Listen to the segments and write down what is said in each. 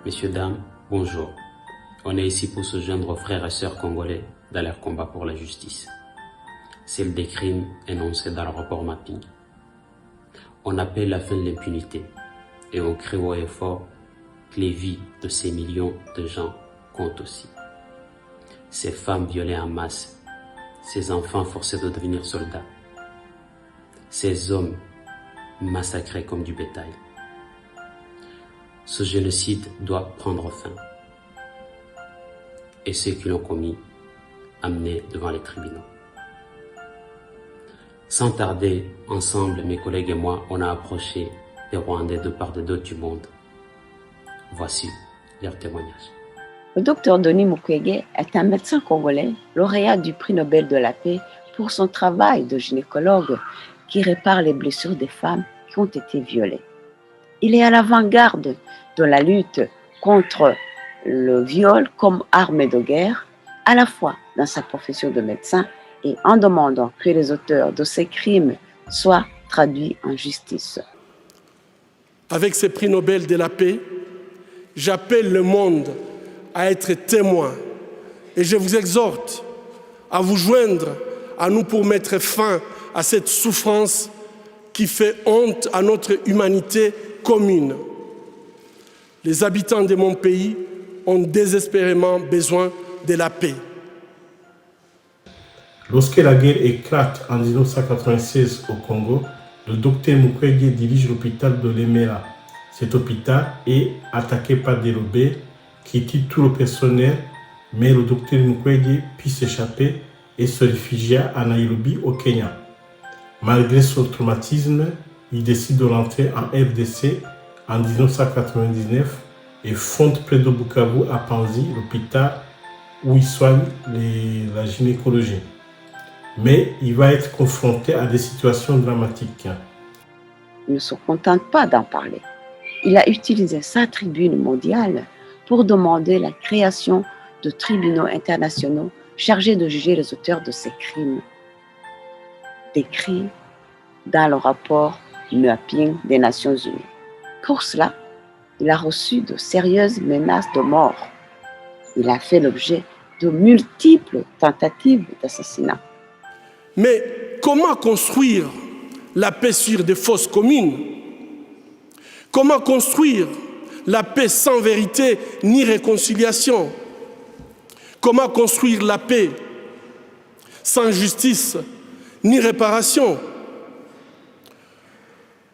Messieurs, dames, bonjour. On est ici pour se joindre aux frères et sœurs congolais dans leur combat pour la justice. Celle des crimes énoncés dans le rapport Mapping. On appelle la fin de l'impunité et on crie haut et fort que les vies de ces millions de gens comptent aussi. Ces femmes violées en masse, ces enfants forcés de devenir soldats, ces hommes massacrés comme du bétail. Ce génocide doit prendre fin et ceux qui l'ont commis amenés devant les tribunaux. Sans tarder, ensemble, mes collègues et moi, on a approché les Rwandais de part et d'autre du monde. Voici leur témoignage. Le docteur Denis Mukwege est un médecin congolais, lauréat du prix Nobel de la paix pour son travail de gynécologue qui répare les blessures des femmes qui ont été violées. Il est à l'avant-garde de la lutte contre le viol comme arme de guerre, à la fois dans sa profession de médecin et en demandant que les auteurs de ces crimes soient traduits en justice. Avec ce prix Nobel de la paix, j'appelle le monde à être témoin et je vous exhorte à vous joindre à nous pour mettre fin à cette souffrance qui fait honte à notre humanité commune. Les habitants de mon pays ont désespérément besoin de la paix. Lorsque la guerre éclate en 1996 au Congo, le docteur Mukwege dirige l'hôpital de Lemera. Cet hôpital est attaqué par des rebelles qui tuent tout le personnel, mais le docteur Mukwege put s'échapper et se réfugia à Nairobi au Kenya. Malgré son traumatisme, il décide de rentrer en RDC en 1999 et fonde près de Bukavu à Panzi, l'hôpital où il soigne la gynécologie. Mais il va être confronté à des situations dramatiques. Il ne se contente pas d'en parler. Il a utilisé sa tribune mondiale pour demander la création de tribunaux internationaux chargés de juger les auteurs de ces crimes, décrits dans le rapport Mapping des Nations Unies. Pour cela, il a reçu de sérieuses menaces de mort. Il a fait l'objet de multiples tentatives d'assassinat. Mais comment construire la paix sur des fausses communes? Comment construire la paix sans vérité ni réconciliation? Comment construire la paix sans justice ni réparation?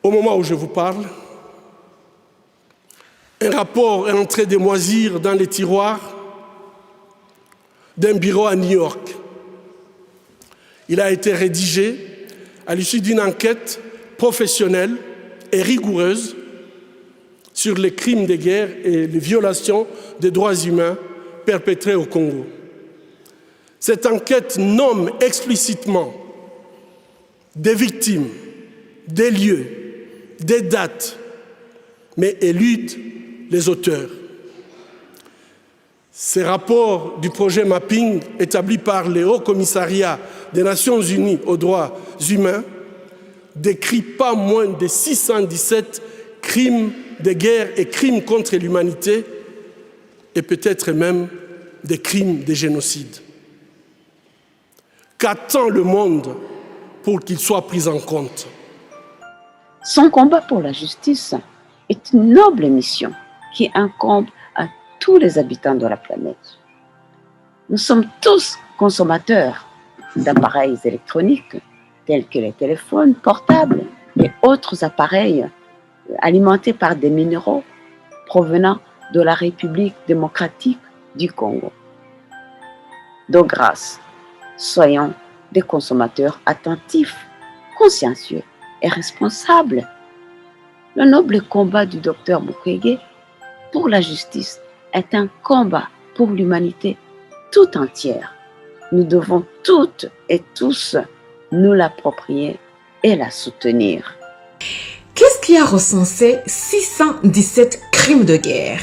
Au moment où je vous parle, un rapport est en train de moisir dans les tiroirs d'un bureau à New York. Il a été rédigé à l'issue d'une enquête professionnelle et rigoureuse sur les crimes de guerre et les violations des droits humains perpétrés au Congo. Cette enquête nomme explicitement des victimes, des lieux, des dates, mais élude les auteurs. Ces rapports du projet Mapping, établi par le Haut Commissariat des Nations Unies aux droits humains, décrit pas moins de 617 crimes de guerre et crimes contre l'humanité, et peut-être même des crimes de génocide. Qu'attend le monde pour qu'il soit pris en compte? Son combat pour la justice est une noble mission qui incombe à tous les habitants de la planète. Nous sommes tous consommateurs d'appareils électroniques tels que les téléphones portables et autres appareils alimentés par des minéraux provenant de la République démocratique du Congo. De grâce, soyons des consommateurs attentifs, consciencieux et responsables. Le noble combat du docteur Mukwege pour la justice est un combat pour l'humanité tout entière. Nous devons toutes et tous nous l'approprier et la soutenir. Qu'est-ce qui a recensé 617 crimes de guerre,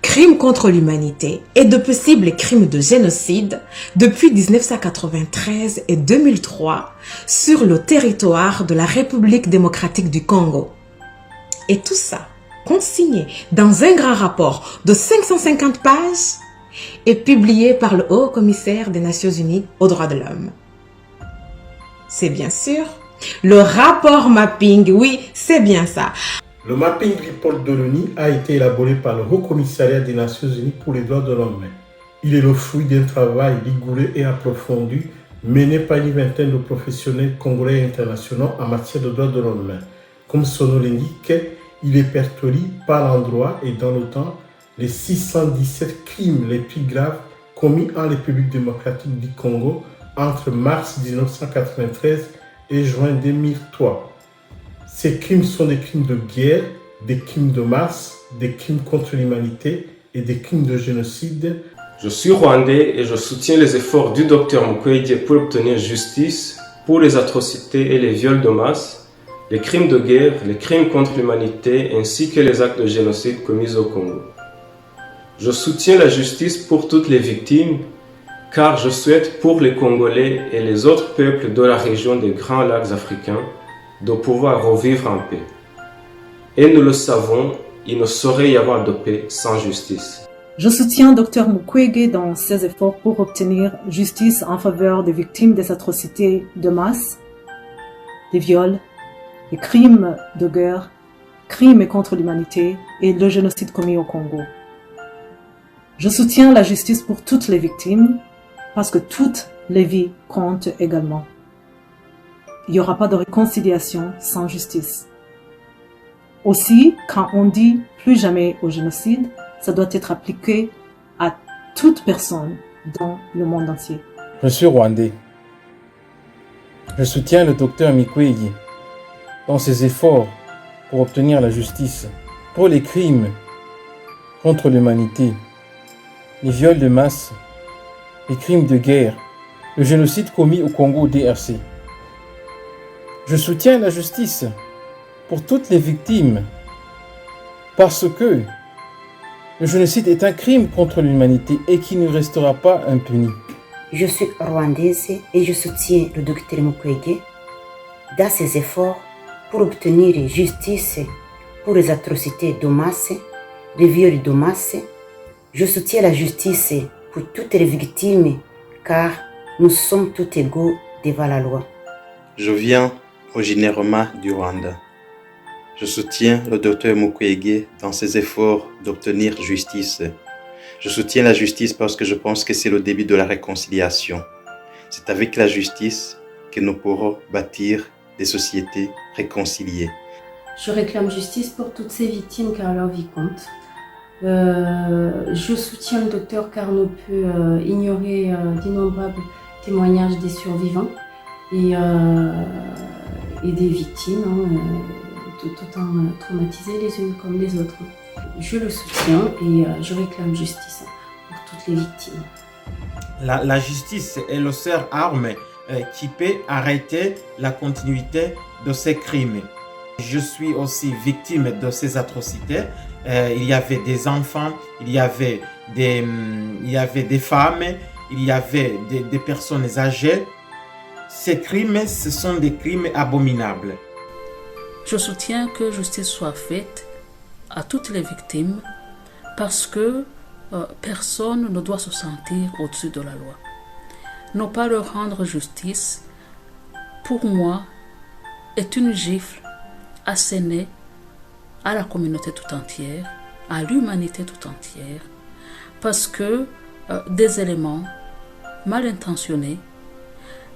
crimes contre l'humanité et de possibles crimes de génocide depuis 1993 et 2003 sur le territoire de la République démocratique du Congo? Et tout ça consigné dans un grand rapport de 550 pages et publié par le Haut Commissaire des Nations Unies aux droits de l'homme. C'est bien sûr le rapport mapping, oui, c'est bien ça. Le mapping report de l'ONU a été élaboré par le Haut Commissariat des Nations Unies pour les droits de l'homme. Il est le fruit d'un travail rigoureux et approfondi mené par une vingtaine de professionnels congolais et internationaux en matière de droits de l'homme. Comme son nom l'indique, il répertorie par l'endroit et dans le temps les 617 crimes les plus graves commis en République démocratique du Congo entre mars 1993 et juin 2003. Ces crimes sont des crimes de guerre, des crimes de masse, des crimes contre l'humanité et des crimes de génocide. Je suis rwandais et je soutiens les efforts du Dr Mukwege pour obtenir justice pour les atrocités et les viols de masse, les crimes de guerre, les crimes contre l'humanité ainsi que les actes de génocide commis au Congo. Je soutiens la justice pour toutes les victimes car je souhaite pour les Congolais et les autres peuples de la région des Grands Lacs africains de pouvoir revivre en paix. Et nous le savons, il ne saurait y avoir de paix sans justice. Je soutiens Dr Mukwege dans ses efforts pour obtenir justice en faveur des victimes des atrocités de masse, des viols, des crimes de guerre, crimes contre l'humanité et le génocide commis au Congo. Je soutiens la justice pour toutes les victimes parce que toutes les vies comptent également. Il n'y aura pas de réconciliation sans justice. Aussi, quand on dit plus jamais au génocide, ça doit être appliqué à toute personne dans le monde entier. Je suis rwandais. Je soutiens le docteur Mukwege dans ses efforts pour obtenir la justice pour les crimes contre l'humanité, les viols de masse, les crimes de guerre, le génocide commis au Congo DRC. Je soutiens la justice pour toutes les victimes parce que le génocide est un crime contre l'humanité et qui ne restera pas impuni. Je suis rwandaise et je soutiens le docteur Mukwege dans ses efforts pour obtenir justice pour les atrocités de masse, les viols de masse. Je soutiens la justice pour toutes les victimes car nous sommes tous égaux devant la loi. Je viens originairement du Rwanda. Je soutiens le docteur Mukwege dans ses efforts d'obtenir justice. Je soutiens la justice parce que je pense que c'est le début de la réconciliation. C'est avec la justice que nous pourrons bâtir des sociétés réconciliées. Je réclame justice pour toutes ces victimes car leur vie compte. Je soutiens le docteur car on peut ignorer d'innombrables témoignages des survivants et des victimes, autant traumatisées les unes comme les autres. Je le soutiens et je réclame justice pour toutes les victimes. La justice est le seul arme qui peut arrêter la continuité de ces crimes. Je suis aussi victime de ces atrocités. Il y avait des enfants, il y avait des femmes, il y avait des personnes âgées. Ces crimes, ce sont des crimes abominables. Je soutiens que justice soit faite à toutes les victimes parce que personne ne doit se sentir au-dessus de la loi. Ne pas leur rendre justice, pour moi, est une gifle assénée à la communauté tout entière, à l'humanité tout entière, parce que des éléments mal intentionnés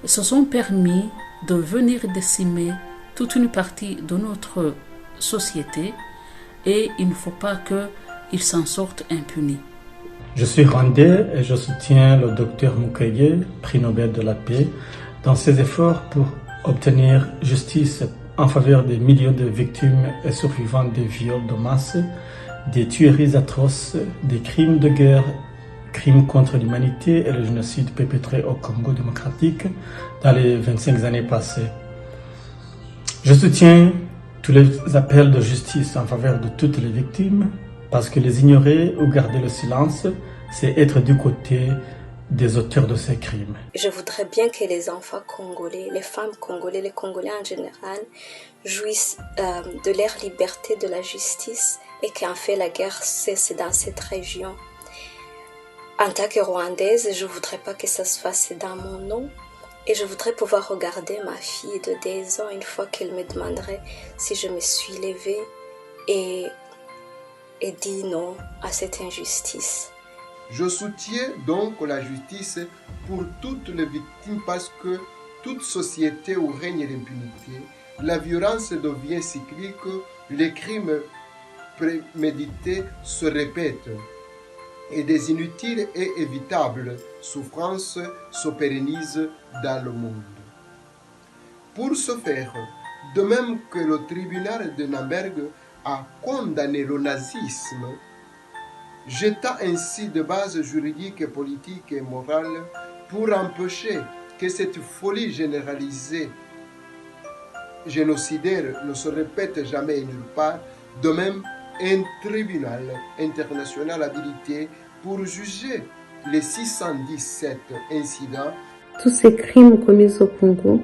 se sont permis de venir décimer toute une partie de notre société et il ne faut pas qu'ils s'en sortent impunis. Je suis rwandais et je soutiens le docteur Mukwege, prix Nobel de la paix, dans ses efforts pour obtenir justice en faveur des millions de victimes et survivants des viols de masse, des tueries atroces, des crimes de guerre, crimes contre l'humanité et le génocide perpétré au Congo démocratique dans les 25 années passées. Je soutiens tous les appels de justice en faveur de toutes les victimes parce que les ignorer ou garder le silence, c'est être du côté des auteurs de ces crimes. Je voudrais bien que les enfants congolais, les femmes congolais, les Congolais en général, jouissent de leur liberté, de la justice et qu'en fait la guerre cesse dans cette région. En tant que Rwandaise, je ne voudrais pas que ça se fasse dans mon nom et je voudrais pouvoir regarder ma fille de 10 ans une fois qu'elle me demanderait si je me suis levée et dit non à cette injustice. Je soutiens donc la justice pour toutes les victimes parce que toute société où règne l'impunité, la violence devient cyclique, les crimes prémédités se répètent et des inutiles et évitables souffrances se pérennisent dans le monde. Pour ce faire, de même que le tribunal de Nuremberg a condamné le nazisme, jetant ainsi de bases juridiques, politiques et morales pour empêcher que cette folie généralisée génocidaire ne se répète jamais et nulle part, de même un tribunal international habilité pour juger les 617 incidents. Tous ces crimes commis au Congo,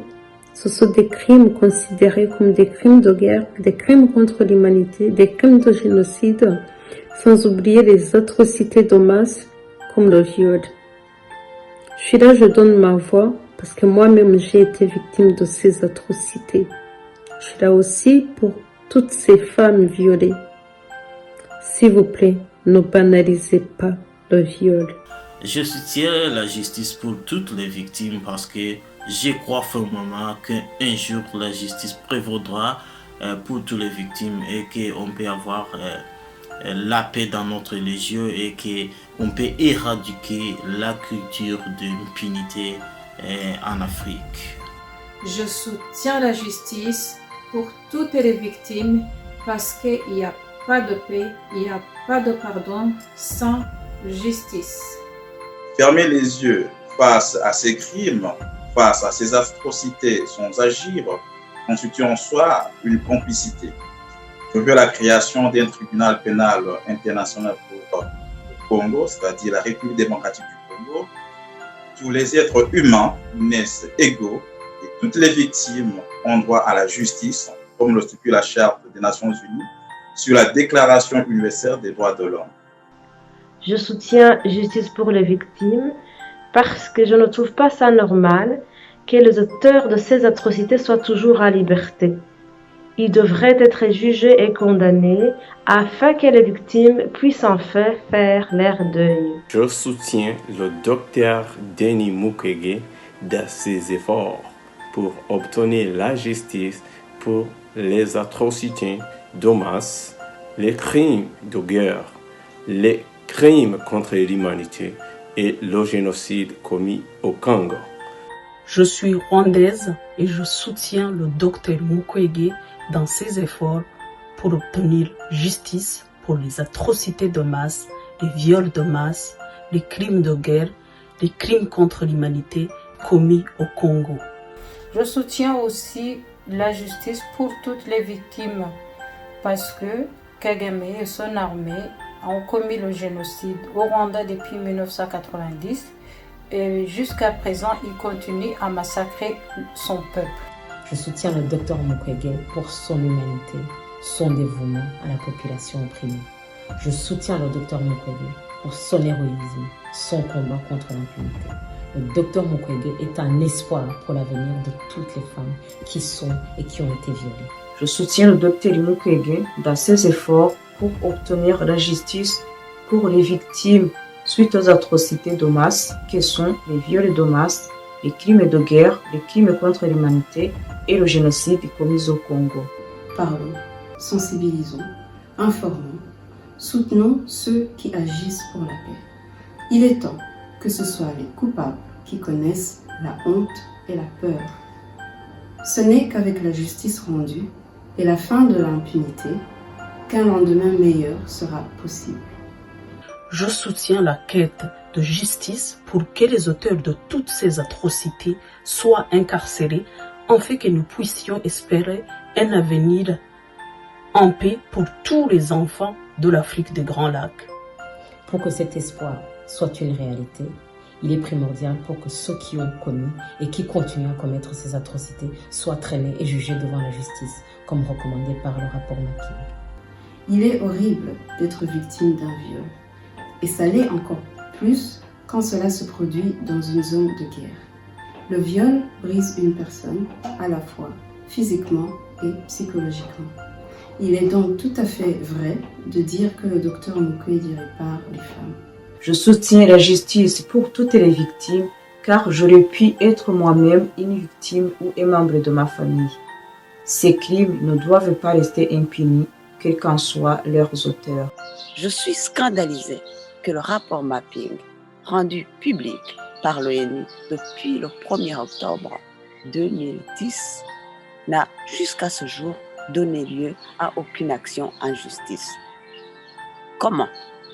ce sont des crimes considérés comme des crimes de guerre, des crimes contre l'humanité, des crimes de génocide, sans oublier les atrocités de masse comme le viol. Je suis là, je donne ma voix parce que moi-même j'ai été victime de ces atrocités. Je suis là aussi pour toutes ces femmes violées. S'il vous plaît, ne banalisez pas le viol. Je soutiens la justice pour toutes les victimes parce que je crois fermement qu'un jour la justice prévaudra pour toutes les victimes et qu'on peut avoir la paix dans notre religion et qu'on peut éradiquer la culture d'impunité en Afrique. Je soutiens la justice pour toutes les victimes parce qu'il n'y a pas de paix, il n'y a pas de pardon sans justice. Fermer les yeux face à ces crimes, face à ces atrocités sans agir, constitue en soi une complicité. Je veux la création d'un tribunal pénal international pour le Congo, c'est-à-dire la République démocratique du Congo. Tous les êtres humains naissent égaux et toutes les victimes ont droit à la justice, comme le stipule la Charte des Nations Unies sur la Déclaration universelle des droits de l'homme. Je soutiens justice pour les victimes parce que je ne trouve pas ça normal que les auteurs de ces atrocités soient toujours à liberté. Ils devraient être jugés et condamnés afin que les victimes puissent enfin faire leur deuil. Je soutiens le docteur Denis Mukwege dans ses efforts pour obtenir la justice pour les atrocités de masse, les crimes de guerre, les crimes contre l'humanité et le génocide commis au Congo. Je suis rwandaise et je soutiens le docteur Mukwege dans ses efforts pour obtenir justice pour les atrocités de masse, les viols de masse, les crimes de guerre, les crimes contre l'humanité commis au Congo. Je soutiens aussi la justice pour toutes les victimes parce que Kagame et son armée ont commis le génocide au Rwanda depuis 1990 et jusqu'à présent, il continue à massacrer son peuple. Je soutiens le docteur Mukwege pour son humanité, son dévouement à la population opprimée. Je soutiens le docteur Mukwege pour son héroïsme, son combat contre l'impunité. Le docteur Mukwege est un espoir pour l'avenir de toutes les femmes qui sont et qui ont été violées. Je soutiens le docteur Mukwege dans ses efforts pour obtenir la justice pour les victimes suite aux atrocités de masse que sont les viols de masse, les crimes de guerre, les crimes contre l'humanité et le génocide commis au Congo. Parlons, sensibilisons, informons, soutenons ceux qui agissent pour la paix. Il est temps que ce soit les coupables qui connaissent la honte et la peur. Ce n'est qu'avec la justice rendue et la fin de l'impunité qu'un lendemain meilleur sera possible. Je soutiens la quête de justice pour que les auteurs de toutes ces atrocités soient incarcérés, afin que nous puissions espérer un avenir en paix pour tous les enfants de l'Afrique des Grands Lacs. Pour que cet espoir soit une réalité, il est primordial pour que ceux qui ont commis et qui continuent à commettre ces atrocités soient traînés et jugés devant la justice, comme recommandé par le rapport Makin. Il est horrible d'être victime d'un viol. Et ça l'est encore plus quand cela se produit dans une zone de guerre. Le viol brise une personne à la fois physiquement et psychologiquement. Il est donc tout à fait vrai de dire que le docteur Mukwege répare les femmes. Je soutiens la justice pour toutes les victimes car j'aurais pu être moi-même une victime ou un membre de ma famille. Ces crimes ne doivent pas rester impunis, quels qu'en soient leurs auteurs. Je suis scandalisée que le rapport mapping rendu public par l'ONU depuis le 1er octobre 2010 n'a jusqu'à ce jour donné lieu à aucune action en justice. Comment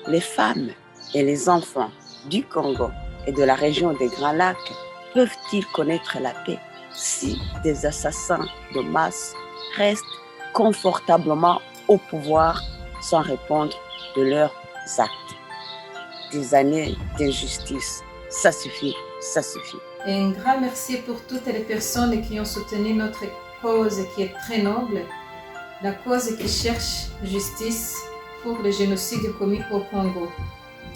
les femmes et les enfants du Congo et de la région des Grands Lacs peuvent-ils connaître la paix si des assassins de masse restent confortablement au pouvoir sans répondre de leurs actes? Des années d'injustice, ça suffit, ça suffit. Et un grand merci pour toutes les personnes qui ont soutenu notre cause qui est très noble, la cause qui cherche justice pour le génocide commis au Congo.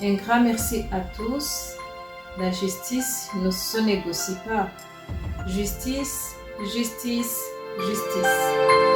Un grand merci à tous. La justice ne se négocie pas. Justice, justice, justice.